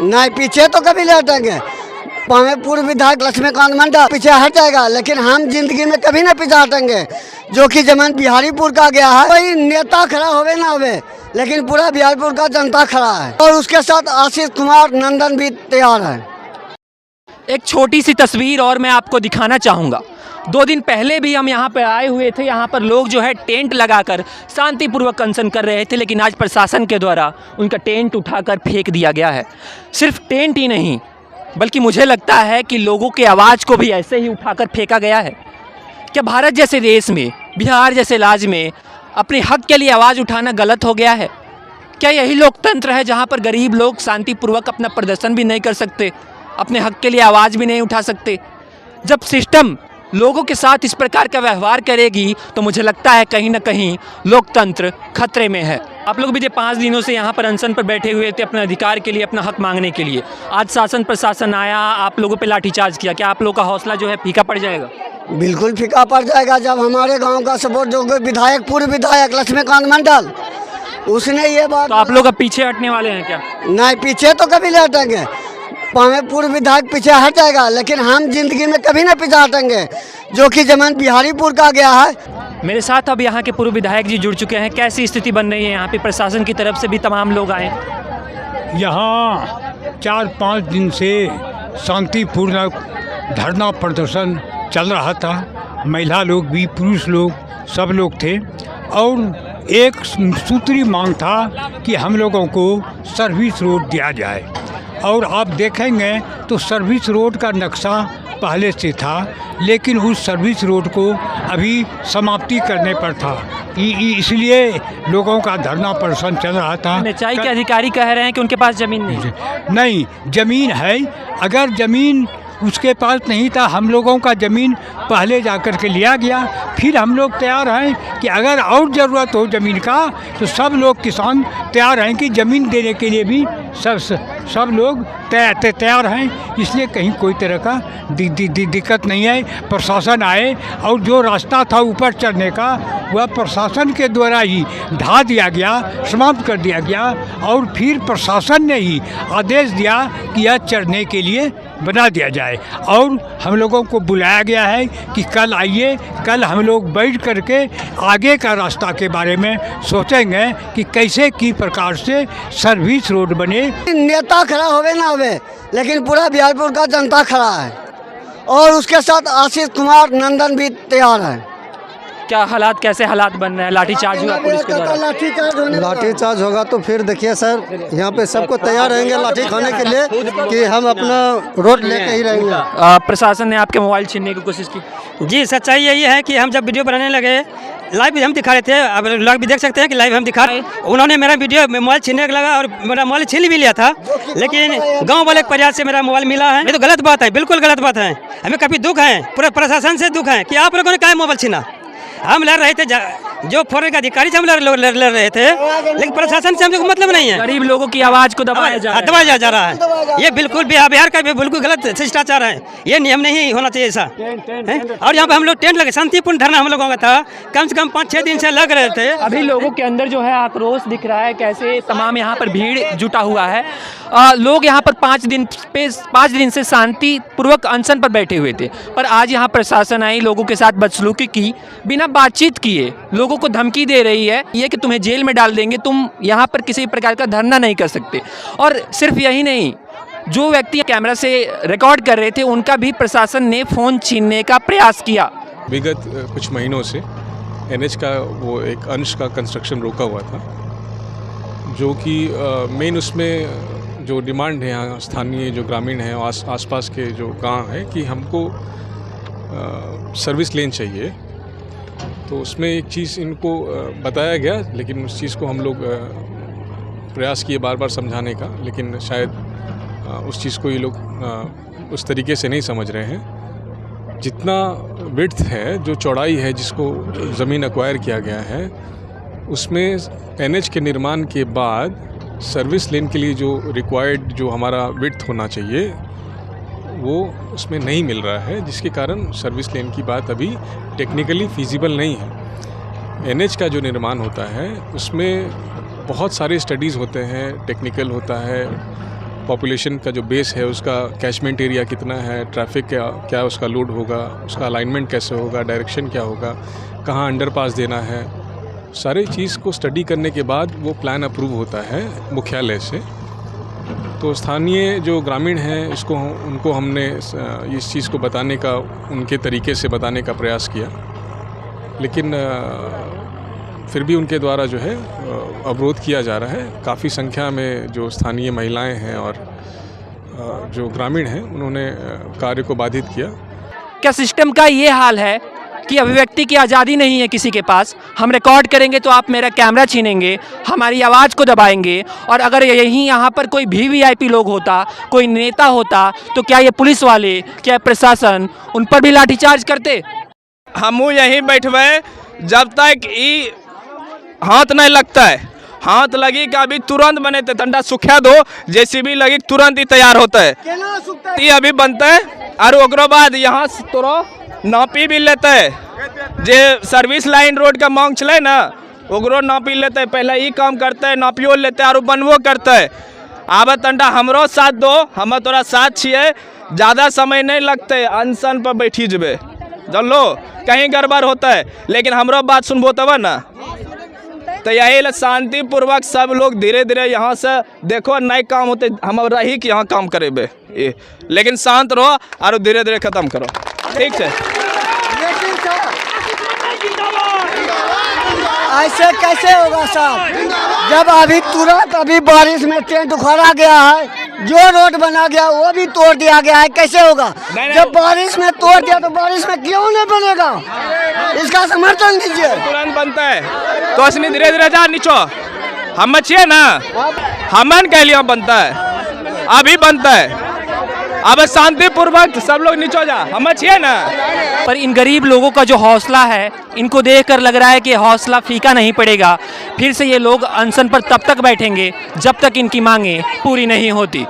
नहीं, पीछे तो कभी नहीं हटेंगे। पूर्व विधायक लक्ष्मीकांत मंडल पीछे हट जाएगा, लेकिन हम जिंदगी में कभी नहीं पीछे हटेंगे। जो कि जमीन बिहारीपुर का गया है, कोई नेता खड़ा होवे ना होवे, लेकिन पूरा बिहारपुर का जनता खड़ा है और उसके साथ आशीष कुमार नंदन भी तैयार है। एक छोटी सी तस्वीर और मैं आपको दिखाना चाहूँगा। 2 दिन पहले भी हम यहाँ पर आए हुए थे। यहाँ पर लोग जो है टेंट लगाकर शांतिपूर्वक अनशन कर रहे थे, लेकिन आज प्रशासन के द्वारा उनका टेंट उठाकर फेंक दिया गया है। सिर्फ टेंट ही नहीं, बल्कि मुझे लगता है कि लोगों के आवाज़ को भी ऐसे ही उठाकर फेंका गया है। क्या भारत जैसे देश में, बिहार जैसे राज्य में अपने हक के लिए आवाज़ उठाना गलत हो गया है? क्या यही लोकतंत्र है जहाँ पर गरीब लोग शांतिपूर्वक अपना प्रदर्शन भी नहीं कर सकते, अपने हक के लिए आवाज़ भी नहीं उठा सकते? जब सिस्टम लोगों के साथ इस प्रकार का व्यवहार करेगी तो मुझे लगता है कहीं ना कहीं लोकतंत्र खतरे में है। आप लोग भी जो 5 दिनों से यहाँ पर अनशन पर बैठे हुए थे अपने अधिकार के लिए, अपना हक मांगने के लिए, आज शासन प्रशासन आया, आप लोगों पे लाठीचार्ज किया, क्या आप लोगों का हौसला जो है फीका पड़ जाएगा? बिल्कुल फीका पड़ जाएगा। जब हमारे गांव का सपोर्ट जो विधायक, पूर्व विधायक लक्ष्मीकांत मंडल, उसने ये बात, तो आप लोग अब पीछे हटने वाले हैं क्या? नहीं, पीछे तो कभी नहीं हटेंगे। पूर्व विधायक पीछे हट जाएगा, लेकिन हम जिंदगी में कभी नहीं पीछे हटेंगे। जो कि जमीन बिहारीपुर का गया है। मेरे साथ अब यहाँ के पूर्व विधायक जी जुड़ चुके हैं। कैसी स्थिति बन रही है यहाँ पे? प्रशासन की तरफ से भी तमाम लोग आए। यहाँ 4-5 दिन से शांतिपूर्ण धरना प्रदर्शन चल रहा था। महिला लोग भी, पुरुष लोग, सब लोग थे और एक सूत्री मांग था कि हम लोगों को सर्विस रोड दिया जाए। और आप देखेंगे तो सर्विस रोड का नक्शा पहले से था, लेकिन उस सर्विस रोड को अभी समाप्ति करने पर था। इसलिए लोगों का धरना प्रदर्शन चल रहा था। सिंचाई के अधिकारी कह रहे हैं कि उनके पास ज़मीन नहीं, ज़मीन है। अगर ज़मीन उसके पास नहीं था, हम लोगों का ज़मीन पहले जाकर के लिया गया। फिर हम लोग तैयार हैं कि अगर और ज़रूरत हो ज़मीन का तो सब लोग किसान तैयार हैं कि ज़मीन देने के लिए भी सब लोग तैयार हैं। इसलिए कहीं कोई तरह का दिक्कत नहीं है। प्रशासन आए और जो रास्ता था ऊपर चढ़ने का वह प्रशासन के द्वारा ही ढा दिया गया, समाप्त कर दिया गया। और फिर प्रशासन ने ही आदेश दिया कि यह चढ़ने के लिए बना दिया जाए। और हम लोगों को बुलाया गया है कि कल आइए, कल हम लोग बैठ करके आगे का रास्ता के बारे में सोचेंगे कि कैसे की प्रकार से सर्विस रोड बने। नेता खड़ा होवे ना होवे, लेकिन पूरा बिहारपुर का जनता खड़ा है और उसके साथ आशीष कुमार नंदन भी तैयार है। क्या हालात, कैसे हालात बन रहे हैं? लाठीचार्ज हुआ पुलिस के द्वारा? लाठीचार्ज होगा तो फिर देखिए सर, यहाँ पे सबको तैयार रहेंगे लाठी खाने के लिए कि हम अपना रोड लेके ही रहेंगे। प्रशासन ने आपके मोबाइल छीनने की कोशिश की? जी, सच्चाई यही है कि हम जब वीडियो बनाने लगे, लाइव भी हम दिखा रहे थे, अब लोग भी देख सकते हैं कि लाइव हम दिखा रहे। उन्होंने मेरा वीडियो मोबाइल छीनने का लगा और मेरा मोबाइल छीन भी लिया था, लेकिन गांव वाले के प्रयास से मेरा मोबाइल मिला है। ये तो गलत बात है, बिल्कुल गलत बात है। हमें काफ़ी दुख है, पूरे प्रशासन से दुख है कि आप लोगों ने क्या मोबाइल छीना। हम लड़ रहे थे, जो फौरन का अधिकारी से हम लड़ रहे थे, लेकिन प्रशासन से हमको मतलब नहीं है। गरीब लोगों की आवाज़ को दबाया जा रहा है। ये बिल्कुल बिहार का बिल्कुल गलत शिष्टाचार है। ये नियम नहीं होना चाहिए ऐसा। और यहाँ पे हम लोग टेंट लगे, शांतिपूर्ण धरना हम लोगों का था, कम से कम 5-6 दिन से लग रहे थे। अभी लोगों के अंदर जो है आक्रोश दिख रहा है, कैसे तमाम यहाँ पर भीड़ जुटा हुआ है। लोग यहाँ पर 5 दिन से शांतिपूर्वक अनशन पर बैठे हुए थे, पर आज यहाँ प्रशासन आई, लोगों के साथ बदसलूकी की, बिना बातचीत किए लोगों को धमकी दे रही है ये कि तुम्हें जेल में डाल देंगे, तुम यहाँ पर किसी प्रकार का धरना नहीं कर सकते। और सिर्फ यही नहीं, जो व्यक्ति कैमरा से रिकॉर्ड कर रहे थे उनका भी प्रशासन ने फ़ोन छीनने का प्रयास किया। विगत कुछ महीनों से NH का वो एक अंश का कंस्ट्रक्शन रोका हुआ था, जो कि मेन उसमें जो डिमांड है यहाँ स्थानीय जो ग्रामीण हैं, आसपास के जो गांव हैं कि हमको सर्विस लेन चाहिए। तो उसमें एक चीज़ इनको बताया गया, लेकिन उस चीज़ को हम लोग प्रयास किए बार बार समझाने का, लेकिन शायद उस चीज़ को ये लोग उस तरीके से नहीं समझ रहे हैं। जितना विड्थ है, जो चौड़ाई है जिसको ज़मीन एक्वायर किया गया है, उसमें NH के निर्माण के बाद सर्विस लेन के लिए जो रिक्वायर्ड जो हमारा विड्थ होना चाहिए वो उसमें नहीं मिल रहा है, जिसके कारण सर्विस लेन की बात अभी टेक्निकली फिजिबल नहीं है। NH का जो निर्माण होता है उसमें बहुत सारे स्टडीज़ होते हैं, टेक्निकल होता है, पॉपुलेशन का जो बेस है उसका कैचमेंट एरिया कितना है, ट्रैफिक क्या उसका लोड होगा, उसका अलाइनमेंट कैसे होगा, डायरेक्शन क्या होगा, कहाँ अंडरपास देना है, सारी चीज़ को स्टडी करने के बाद वो प्लान अप्रूव होता है मुख्यालय से। तो स्थानीय जो ग्रामीण हैं उनको हमने इस चीज़ को बताने का, उनके तरीके से बताने का प्रयास किया, लेकिन फिर भी उनके द्वारा जो है अवरोध किया जा रहा है। काफ़ी संख्या में जो स्थानीय महिलाएं हैं और जो ग्रामीण हैं उन्होंने कार्य को बाधित किया। क्या सिस्टम का ये हाल है कि अभिव्यक्ति की आज़ादी नहीं है किसी के पास? हम रिकॉर्ड करेंगे तो आप मेरा कैमरा छीनेंगे, हमारी आवाज़ को दबाएंगे, और अगर यहाँ पर कोई वीवीआईपी लोग होता, कोई नेता होता, तो क्या ये पुलिस वाले, क्या प्रशासन उन पर भी लाठीचार्ज करते? हमू यहीं बैठबे जब तक ई हाथ नहीं लगता है। हाथ लगी का अभी तुरंत बने थे, ठंडा सुखा दो, जेसीबी लगी तुरंत ही तैयार होता है, ये अभी बनता है। और ओकरो बाद यहाँ तोरो नापी भी लेते है, जे सर्विस लाइन रोड का मांग चले ना ओकरो नापी लेते है, पहले ई काम करते है, नापियो लेते है और बनबो करते है। आब तंडा हमरो साथ दो, हम तोरा साथ छिए, ज़्यादा समय नहीं लगते, अनशन पर बैठी जबे, जानलो कहीं गड़बड़ होता है, लेकिन हमरो बात सुनबो तब ना। तो यही शांतिपूर्वक सब लोग धीरे धीरे यहाँ से देखो नए काम होते, हम रही कि यहाँ काम करेबे, लेकिन शांत रहो और धीरे धीरे खत्म करो, ठीक है। ऐसे कैसे होगा साहब, जब अभी तुरंत अभी बारिश में टेंट उखाड़ा गया है, जो रोड बना गया वो भी तोड़ दिया गया है, कैसे होगा? जब बारिश में तोड़ दिया तो बारिश में क्यों नहीं बनेगा? इसका समर्थन दीजिए। तुरंत बनता है तो असली धीरे धीरे जा नीचो, हम छिए ना, हमन के लिए बनता है, अभी बनता है, अब शांतिपूर्वक सब लोग नीचो जा, हम छिए ना। पर इन गरीब लोगों का जो हौसला है, इनको देखकर लग रहा है कि हौसला फीका नहीं पड़ेगा। फिर से ये लोग अनशन पर तब तक बैठेंगे जब तक इनकी मांगें पूरी नहीं होती।